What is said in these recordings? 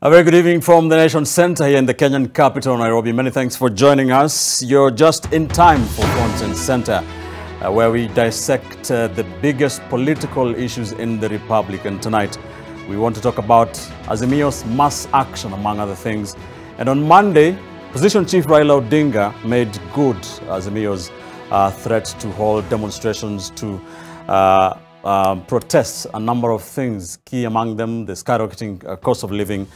A very good evening from the Nation Center here in the Kenyan capital, Nairobi. Many thanks for joining us. You're just in time for Content Center, where we dissect the biggest political issues in the Republic. And tonight, we want to talk about Azimio's mass action, among other things. And on Monday, Opposition Chief Raila Odinga made good Azimio's threat to hold demonstrations to protests a number of things, key among them the skyrocketing cost of living,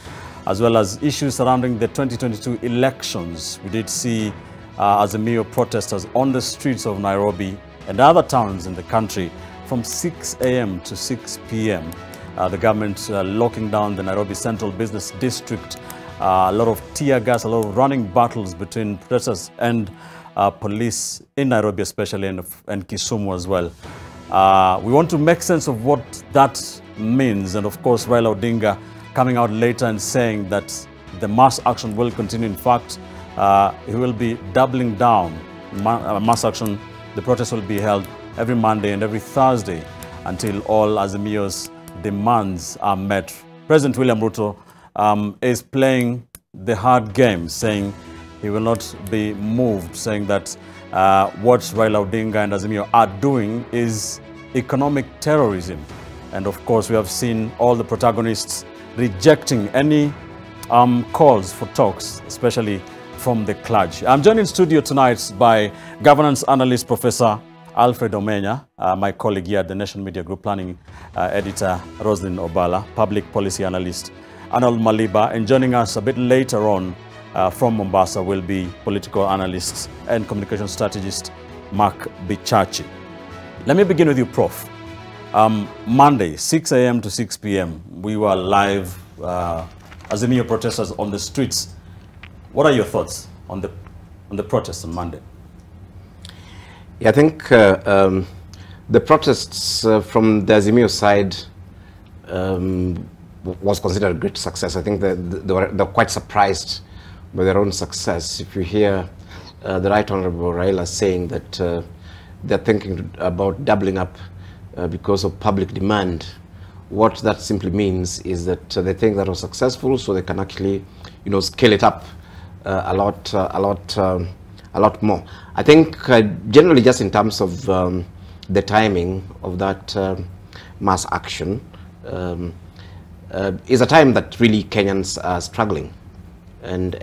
as well as issues surrounding the 2022 elections. We did see Azimio protesters on the streets of Nairobi and other towns in the country from 6 a.m. to 6 p.m. The government locking down the Nairobi Central Business District, a lot of tear gas, a lot of running battles between protesters and police in Nairobi especially, and Kisumu as well. We want to make sense of what that means, and of course Raila Odinga coming out later and saying that the mass action will continue. In fact, he will be doubling down. Mass action, the protest will be held every Monday and every Thursday until all Azimio's demands are met. President William Ruto is playing the hard game, saying he will not be moved, saying that what Raila Odinga and Azimio are doing is economic terrorism. And of course, we have seen all the protagonists rejecting any calls for talks, especially from the clergy. I'm joined in studio tonight by governance analyst Professor Alfred Omenya, my colleague here at the Nation Media Group planning editor Roslyn Obala, public policy analyst Arnold Maliba, and joining us a bit later on from Mombasa will be political analyst and communication strategist Mark Bichachi. Let me begin with you, Prof. Monday, 6 a.m. to 6 p.m., we were live, Azimio protesters on the streets. What are your thoughts on the protests on Monday? Yeah, I think the protests from the Azimio side was considered a great success. I think they're quite surprised by their own success. If you hear the Right Honorable Raila saying that they're thinking about doubling up because of public demand, what that simply means is that they think that was successful, so they can actually, scale it up a lot more. I think generally, just in terms of the timing of that mass action, is a time that really Kenyans are struggling. And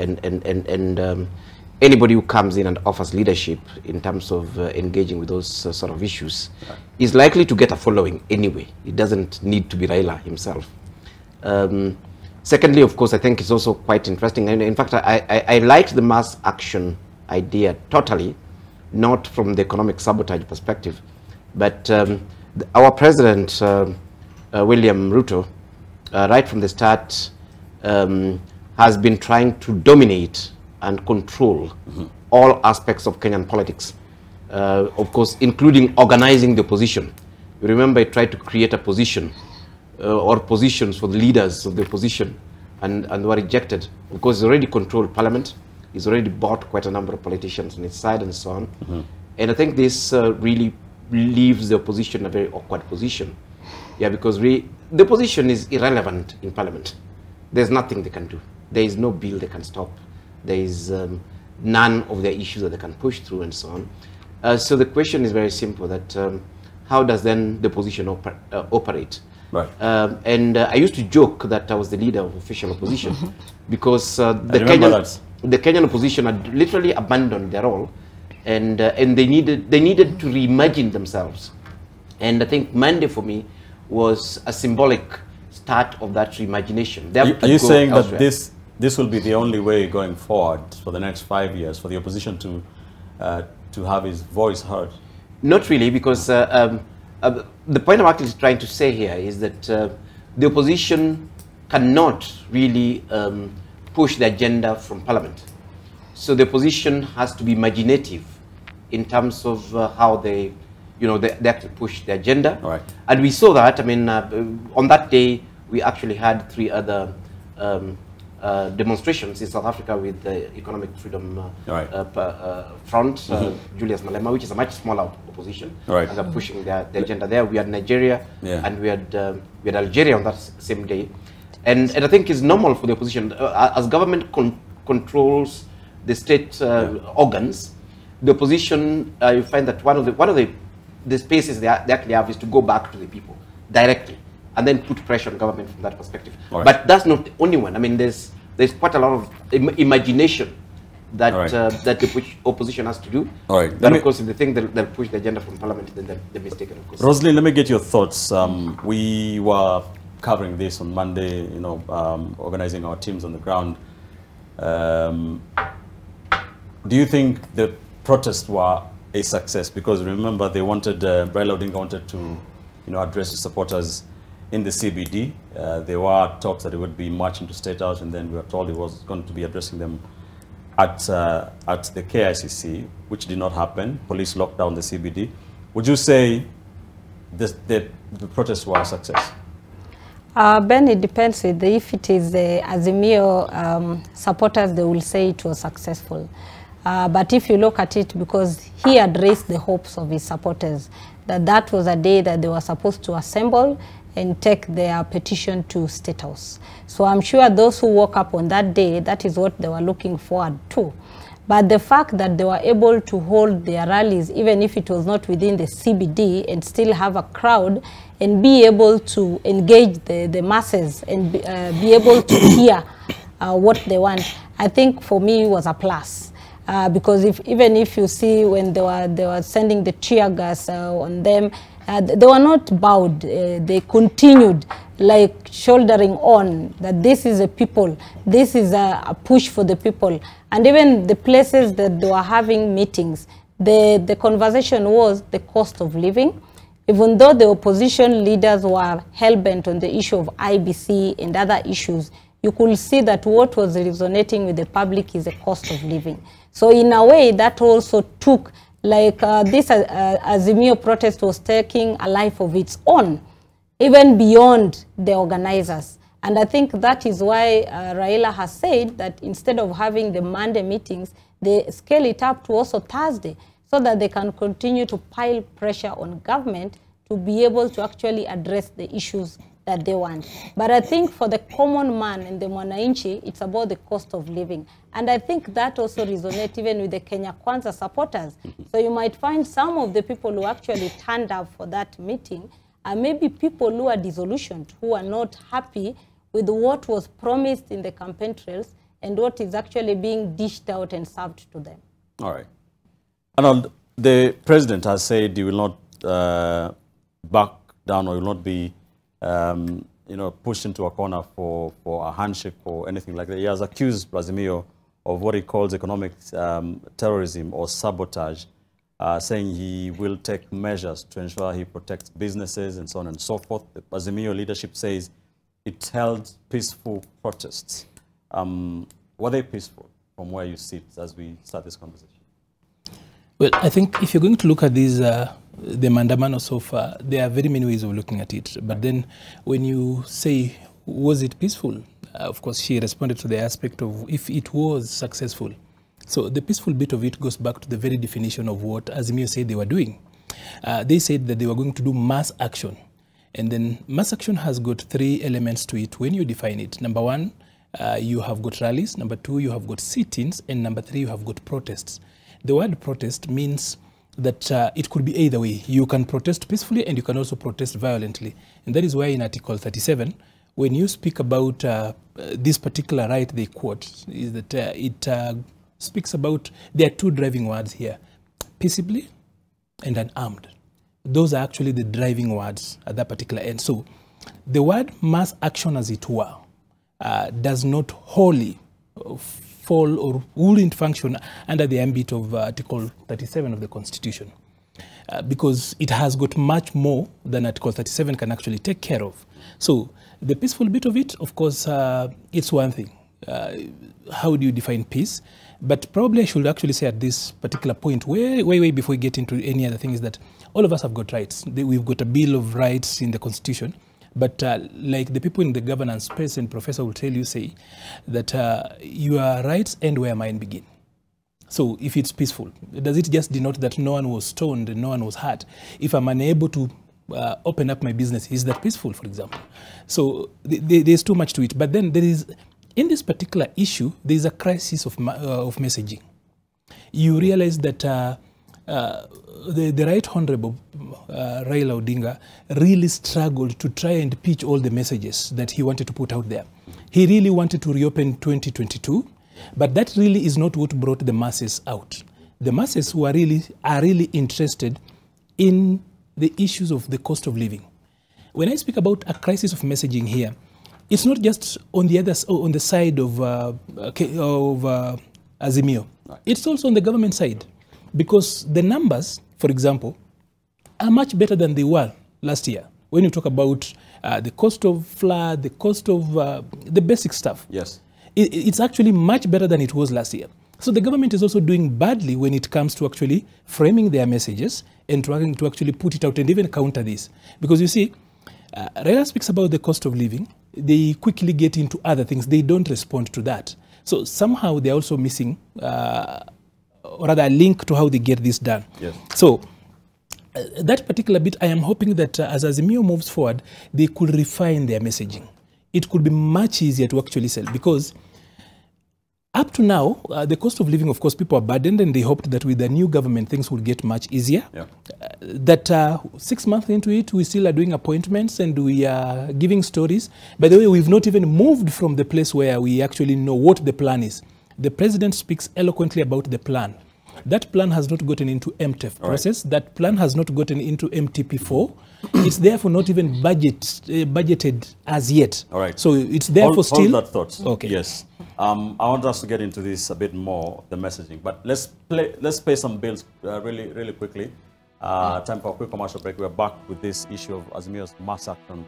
anybody who comes in and offers leadership in terms of engaging with those sort of issues is likely to get a following anyway. It doesn't need to be Raila himself. Secondly, of course, I think it's also quite interesting. And in fact, I liked the mass action idea totally, not from the economic sabotage perspective, but our president, William Ruto, right from the start, has been trying to dominate and control all aspects of Kenyan politics, of course, including organizing the opposition. You remember, he tried to create a position or positions for the leaders of the opposition, and were rejected. Of course, he's already controlled parliament. He's already bought quite a number of politicians on his side and so on. And I think this really leaves the opposition in a very awkward position. Yeah, because the opposition is irrelevant in parliament. There's nothing they can do. There is no bill they can stop. There is none of their issues that they can push through and so on. So the question is very simple, that how does then the opposition operate? Right. And I used to joke that I was the leader of official opposition because the Kenyan opposition had literally abandoned their role, and they needed to reimagine themselves. And I think Monday for me was a symbolic start of that reimagination. Are you saying elsewhere. That this will be the only way going forward for the next 5 years for the opposition to have his voice heard? Not really, because the point I'm actually trying to say here is that the opposition cannot really push the agenda from parliament. So the opposition has to be imaginative in terms of how they actually push the agenda. Right. And we saw that. I mean, on that day, we actually had 3 other demonstrations in South Africa with the Economic Freedom Front, Julius Malema, which is a much smaller opposition, and they're pushing the agenda there. We had Nigeria, and we had Algeria on that same day. And I think it's normal for the opposition, as government controls the state organs, the opposition, you find that one of the spaces they actually have is to go back to the people directly and then put pressure on government from that perspective. Right. But that's not the only one. I mean, there's quite a lot of imagination that that the opposition has to do. All right. But of course, if they think they'll push the agenda from parliament, then they're mistaken, of course. Rosalind, let me get your thoughts. We were covering this on Monday, you know, organizing our teams on the ground. Do you think the protests were a success? Because remember, they wanted, Raila Odinga wanted to, you know, address the supporters in the CBD. There were talks that he would be marching to State House, and then we were told he was going to be addressing them at the KICC, which did not happen. Police locked down the CBD. Would you say the protests were a success? Ben, it depends. If it is the Azimio supporters, they will say it was successful. But if you look at it, because he had raised the hopes of his supporters, that was a day that they were supposed to assemble and take their petition to State House. So I'm sure those who woke up on that day, that is what they were looking forward to. But the fact that they were able to hold their rallies, even if it was not within the CBD, and still have a crowd and be able to engage the masses and be able to hear what they want, I think for me it was a plus. Because even if you see when they were sending the tear gas on them, they were not bowed. They continued like shouldering on that this is a people, this is a push for the people. And even the places that they were having meetings, the conversation was the cost of living. Even though the opposition leaders were hell-bent on the issue of IBC and other issues, you could see that what was resonating with the public is the cost of living. So in a way, that also took, like this Azimio protest was taking a life of its own, even beyond the organizers. And I think that is why Raila has said that instead of having the Monday meetings, they scale it up to also Thursday, so that they can continue to pile pressure on government to be able to actually address the issues that they want. But I think for the common man and the Mwananchi, it's about the cost of living. And I think that also resonates even with the Kenya Kwanza supporters. So you might find some of the people who actually turned up for that meeting are maybe people who are disillusioned, who are not happy with what was promised in the campaign trails and what is actually being dished out and served to them. All right. Arnold, the president has said he will not back down or will not be you know, pushed into a corner for a handshake or anything like that. He has accused Azimio of what he calls economic terrorism or sabotage, saying he will take measures to ensure he protects businesses and so on and so forth. The Azimio leadership says it held peaceful protests. Were they peaceful from where you sit as we start this conversation? Well, I think if you're going to look at these, the Mandamano so far, there are very many ways of looking at it. But then when you say, was it peaceful? Of course, she responded to the aspect of if it was successful. So the peaceful bit of it goes back to the very definition of what Azimio said they were doing. They said that they were going to do mass action. And then mass action has got three elements to it when you define it. Number one, you have got rallies. Number two, you have got sit-ins. And number three, you have got protests. The word protest means that it could be either way. You can protest peacefully and you can also protest violently. And that is why in Article 37, when you speak about this particular right they quote, is that it speaks about, there are two driving words here, peaceably and unarmed. Those are actually the driving words at that particular end. So the word mass action, as it were, does not wholly fall or wouldn't function under the ambit of Article 37 of the Constitution, because it has got much more than Article 37 can actually take care of. So the peaceful bit of it, of course, it's one thing. How do you define peace? But probably I should actually say at this particular point, way before we get into any other thing, is that all of us have got rights. We've got a Bill of Rights in the Constitution. But like the people in the governance space, and Professor will tell you, say that your rights end where mine begin. So if it's peaceful, does it just denote that no one was stoned and no one was hurt? If I'm unable to open up my business. Is that peaceful, for example? So there's too much to it. But then there is, in this particular issue, there is a crisis of messaging. You realize that the Right Honorable Raila Odinga really struggled to try and pitch all the messages that he wanted to put out there. He really wanted to reopen 2022, but that really is not what brought the masses out. The masses who are really interested in the issues of the cost of living. When I speak about a crisis of messaging here, it's not just on the side of Azimio. Right. It's also on the government side, because the numbers, for example, are much better than they were last year. When you talk about the cost of flood, the cost of the basic stuff, yes, it's actually much better than it was last year. So the government is also doing badly when it comes to actually framing their messages and trying to actually put it out and even counter this. Because you see, Raila speaks about the cost of living. They quickly get into other things. They don't respond to that. So somehow they're also missing, or rather a link to how they get this done. Yes. So that particular bit, I am hoping that as Azimio moves forward, they could refine their messaging. It could be much easier to actually sell, because up to now, the cost of living, of course, people are burdened, and they hoped that with the new government, things would get much easier. Yeah. That 6 months into it, we still are doing appointments and we are giving stories. By the way, we've not even moved from the place where we actually know what the plan is. The president speaks eloquently about the plan. That plan has not gotten into MTEF process. Right. That plan has not gotten into MTP4. It's therefore not even budgeted as yet. All right. So it's therefore still... Hold that thought. Okay. Yes. I want us to get into this a bit more, the messaging. But let's pay some bills really quickly. Time for a quick commercial break. We're back with this issue of Azimio's mass action.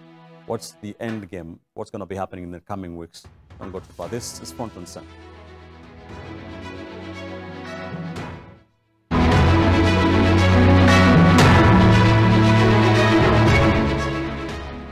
What's the end game? What's going to be happening in the coming weeks? Don't go too far. This is Front and Center.